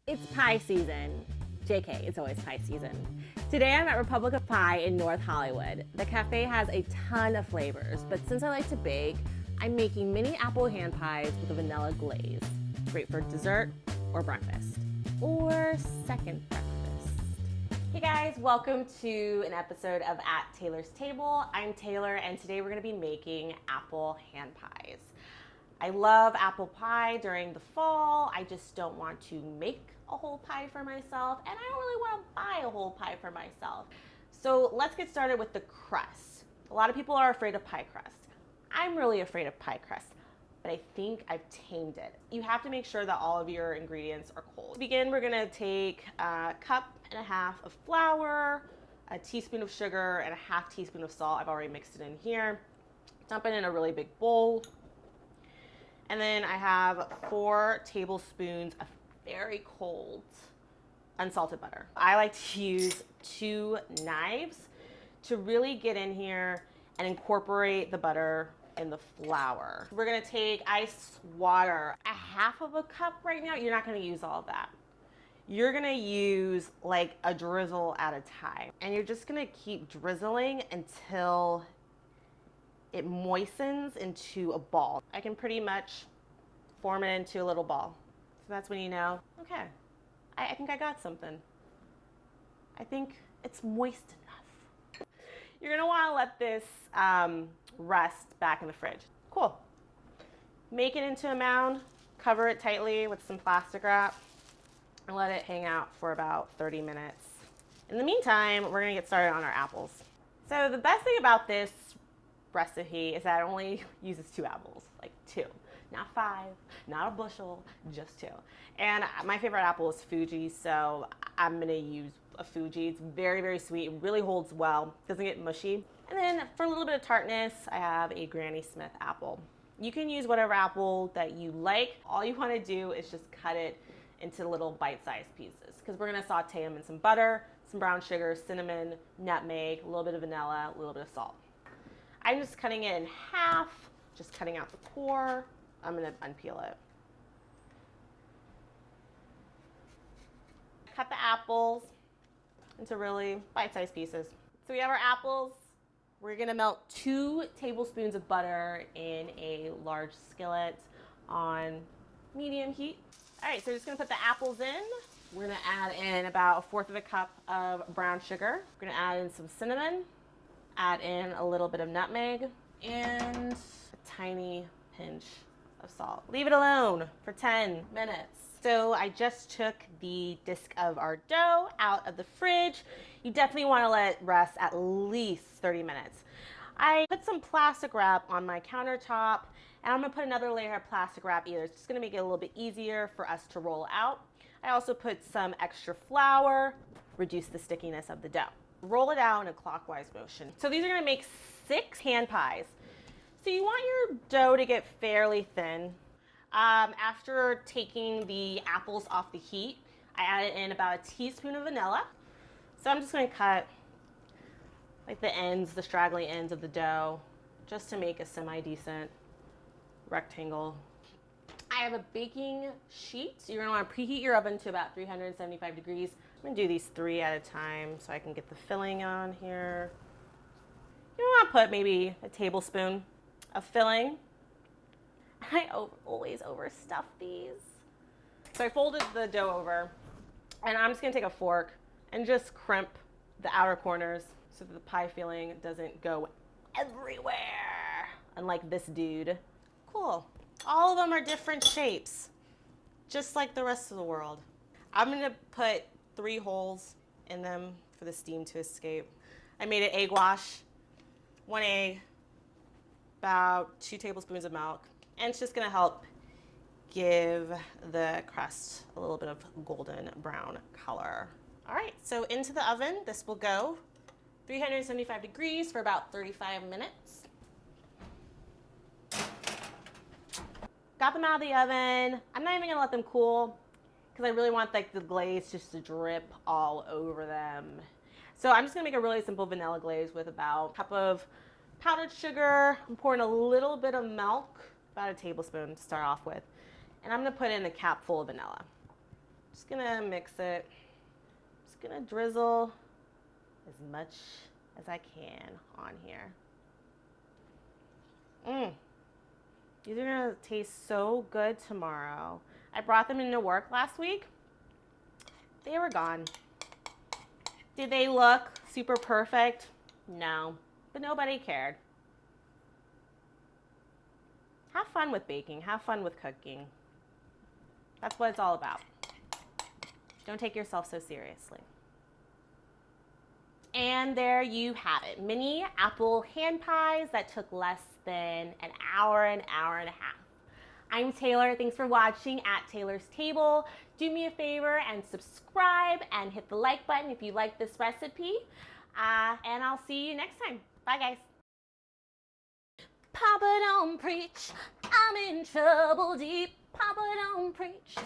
It's pie season. JK, it's always pie season. Today I'm at Republic of Pie in North Hollywood. The cafe has a ton of flavors, but since I like to bake, I'm making mini apple hand pies with a vanilla glaze. Great for dessert or breakfast. Or second breakfast. Hey guys, welcome to an episode of At Taylor's Table. I'm Taylor and today we're gonna be making apple hand pies. I love apple pie during the fall. I just don't want to make a whole pie for myself, and I don't really want to buy a whole pie for myself. So let's get started with the crust. A lot of people are afraid of pie crust. I'm really afraid of pie crust, but I think I've tamed it. You have to make sure that all of your ingredients are cold. To begin, we're gonna take a cup and a half of flour, a teaspoon of sugar, and a half teaspoon of salt. I've already mixed it in here. Dump it in a really big bowl. And then I have 4 tablespoons of very cold unsalted butter. I like to use 2 knives to really get in here and incorporate the butter in the flour. We're gonna take ice water, a half of a cup right now. You're not gonna use all of that. You're gonna use like a drizzle at a time. And you're just gonna keep drizzling until it moistens into a ball. I can pretty much form it into a little ball. So that's when you know, okay, I think I got something. I think it's moist enough. You're gonna wanna let this rest back in the fridge. Cool. Make it into a mound, cover it tightly with some plastic wrap, and let it hang out for about 30 minutes. In the meantime, we're gonna get started on our apples. So the best thing about this recipe is that it only uses 2 apples, like 2. Not 5, not a bushel, just 2. And my favorite apple is Fuji, so I'm gonna use a Fuji. It's very, very sweet, it really holds well, doesn't get mushy. And then for a little bit of tartness, I have a Granny Smith apple. You can use whatever apple that you like. All you wanna do is just cut it into little bite-sized pieces because we're gonna saute them in some butter, some brown sugar, cinnamon, nutmeg, a little bit of vanilla, a little bit of salt. I'm just cutting it in half, just cutting out the core. I'm gonna unpeel it. Cut the apples into really bite-sized pieces. So we have our apples. We're gonna melt 2 tablespoons of butter in a large skillet on medium heat. All right, so we're just gonna put the apples in. We're gonna add in about 1/4 of a cup of brown sugar. We're gonna add in some cinnamon, add in a little bit of nutmeg, and a tiny pinch of salt. Leave it alone for 10 minutes. So I just took the disc of our dough out of the fridge. You definitely want to let it rest at least 30 minutes. I put some plastic wrap on my countertop, and I'm gonna put another layer of plastic wrap either. It's just gonna make it a little bit easier for us to roll out. I also put some extra flour, reduce the stickiness of the dough. Roll it out in a clockwise motion. So these are gonna make 6 hand pies. So you want your dough to get fairly thin. After taking the apples off the heat, I added in about a teaspoon of vanilla. So I'm just gonna cut like the ends, the straggly ends of the dough, just to make a semi-decent rectangle. I have a baking sheet. So you're gonna wanna preheat your oven to about 375 degrees. I'm gonna do these 3 at a time so I can get the filling on here. You wanna put maybe a tablespoon of filling. I always overstuff these. So I folded the dough over, and I'm just gonna take a fork and just crimp the outer corners so that the pie filling doesn't go everywhere, unlike this dude. Cool. All of them are different shapes, just like the rest of the world. I'm gonna put 3 holes in them for the steam to escape. I made an egg wash, 1 egg, about 2 tablespoons of milk, and it's just gonna help give the crust a little bit of golden brown color. All right, so into the oven, this will go 375 degrees for about 35 minutes. Got them out of the oven. I'm not even gonna let them cool because I really want like the glaze just to drip all over them. So I'm just gonna make a really simple vanilla glaze with about a cup of powdered sugar. I'm pouring a little bit of milk, about a tablespoon to start off with. And I'm gonna put in a cap full of vanilla. Just gonna mix it. Just gonna drizzle as much as I can on here. These are gonna taste so good tomorrow. I brought them into work last week. They were gone. Did they look super perfect? No, but nobody cared. Have fun with baking, have fun with cooking. That's what it's all about. Don't take yourself so seriously. And there you have it, mini apple hand pies that took less than an hour and a half. I'm Taylor, thanks for watching at Taylor's Table. Do me a favor and subscribe and hit the like button if you like this recipe. And I'll see you next time. Bye guys. Papa don't preach, I'm in trouble deep. Papa don't preach.